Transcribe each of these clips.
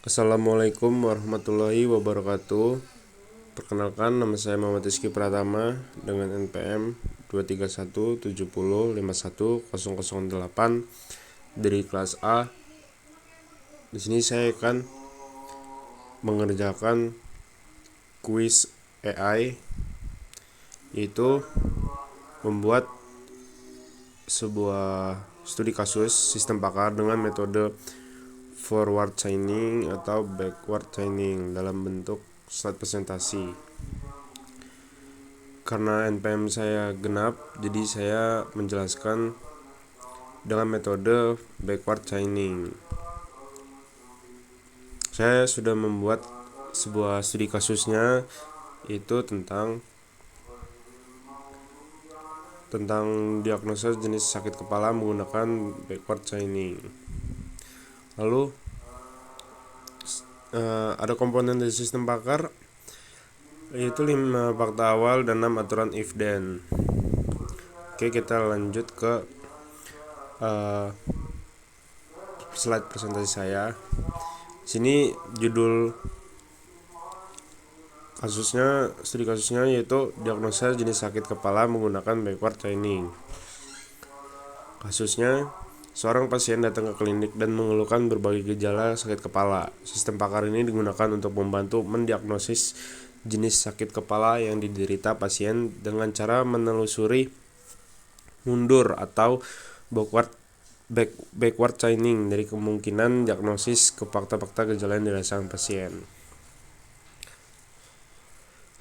Assalamualaikum warahmatullahi wabarakatuh. Perkenalkan, nama saya Muhammad Rizky Pratama dengan NPM 23170510008 dari kelas A. Di sini saya akan mengerjakan kuis AI, yaitu membuat sebuah studi kasus sistem pakar dengan metode forward chaining atau backward chaining dalam bentuk slide presentasi. Karena NPM saya genap, jadi saya menjelaskan dengan metode backward chaining. Saya sudah membuat sebuah studi kasusnya, yaitu tentang diagnosa jenis sakit kepala menggunakan backward chaining. Lalu ada komponen dari sistem pakar, yaitu 5 fakta awal dan 6 aturan if then. Oke, kita lanjut ke slide presentasi saya. Sini judul studi kasusnya yaitu diagnosa jenis sakit kepala menggunakan backward chaining. Kasusnya, seorang pasien datang ke klinik dan mengeluhkan berbagai gejala sakit kepala. Sistem pakar ini digunakan untuk membantu mendiagnosis jenis sakit kepala yang diderita pasien dengan cara menelusuri mundur atau backward chaining dari kemungkinan diagnosis ke fakta-fakta gejala yang dirasakan pasien.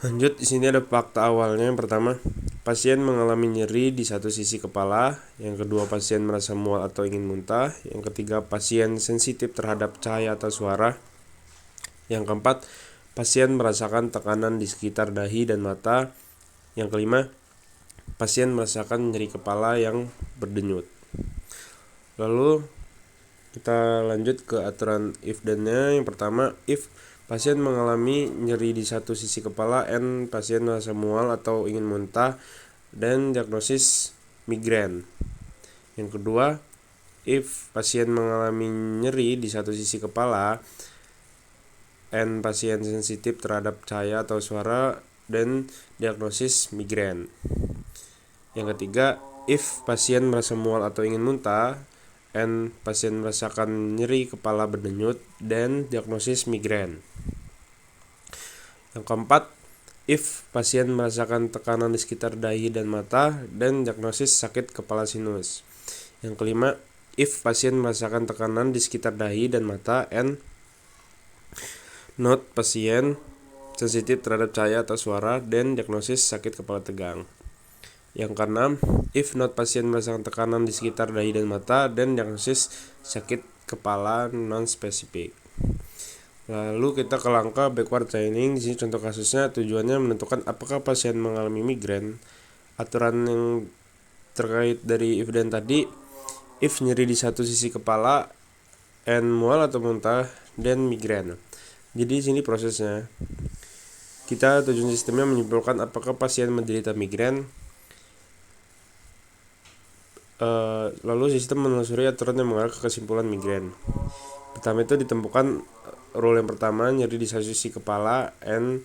Lanjut, di sini ada fakta awalnya. Yang pertama, pasien mengalami nyeri di satu sisi kepala. Yang kedua, pasien merasa mual atau ingin muntah. Yang ketiga, pasien sensitif terhadap cahaya atau suara. Yang keempat, pasien merasakan tekanan di sekitar dahi dan mata. Yang kelima, pasien merasakan nyeri kepala yang berdenyut. Lalu kita lanjut ke aturan if then-nya. Yang pertama, if pasien mengalami nyeri di satu sisi kepala and pasien merasa mual atau ingin muntah, dan diagnosis migrain. Yang kedua, if pasien mengalami nyeri di satu sisi kepala and pasien sensitif terhadap cahaya atau suara, dan diagnosis migrain. Yang ketiga, if pasien merasa mual atau ingin muntah and pasien merasakan nyeri kepala berdenyut, dan diagnosis migrain. Yang keempat, if pasien merasakan tekanan di sekitar dahi dan mata, dan diagnosis sakit kepala sinus. Yang kelima, if pasien merasakan tekanan di sekitar dahi dan mata and not pasien sensitif terhadap cahaya atau suara, dan diagnosis sakit kepala tegang. Yang keenam, if not pasien merasakan tekanan di sekitar dahi dan mata, dan diagnosis sakit kepala non-spesifik. Lalu kita ke langkah backward chaining. Di sini contoh kasusnya, tujuannya menentukan apakah pasien mengalami migrain. Aturan yang terkait dari if then tadi, if nyeri di satu sisi kepala and mual atau muntah, dan migrain. Jadi sini prosesnya, kita tujuan sistemnya menyimpulkan apakah pasien menderita migrain. Lalu sistem menelusuri aturan yang mengarah ke kesimpulan migrain. Pertama itu ditemukan rule yang pertama, nyeri di satu sisi kepala and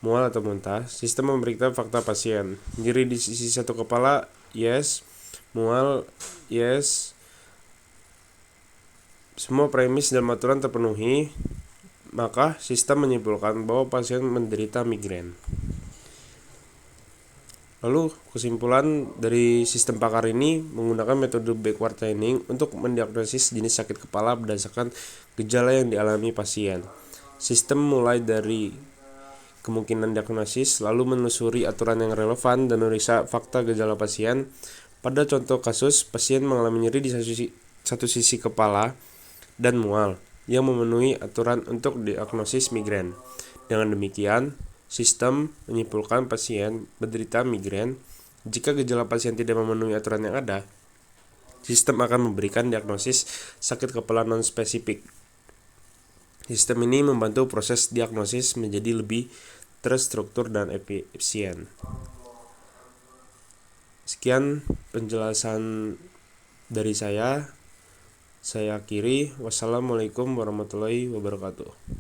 mual atau muntah. Sistem memeriksa fakta pasien. Nyeri di sisi satu kepala, yes. Mual, yes. Semua premis dalam aturan terpenuhi, maka sistem menyimpulkan bahwa pasien menderita migrain. Lalu kesimpulan dari sistem pakar ini menggunakan metode backward chaining untuk mendiagnosis jenis sakit kepala berdasarkan gejala yang dialami pasien. Sistem mulai dari kemungkinan diagnosis, lalu menelusuri aturan yang relevan dan memeriksa fakta gejala pasien. Pada contoh kasus, pasien mengalami nyeri di satu sisi kepala dan mual yang memenuhi aturan untuk diagnosis migrain. Dengan demikian, sistem menyimpulkan pasien menderita migrain. Jika gejala pasien tidak memenuhi aturan yang ada, sistem akan memberikan diagnosis sakit kepala non-spesifik. Sistem ini membantu proses diagnosis menjadi lebih terstruktur dan efisien. Sekian penjelasan dari saya. Saya akhiri. Wassalamualaikum warahmatullahi wabarakatuh.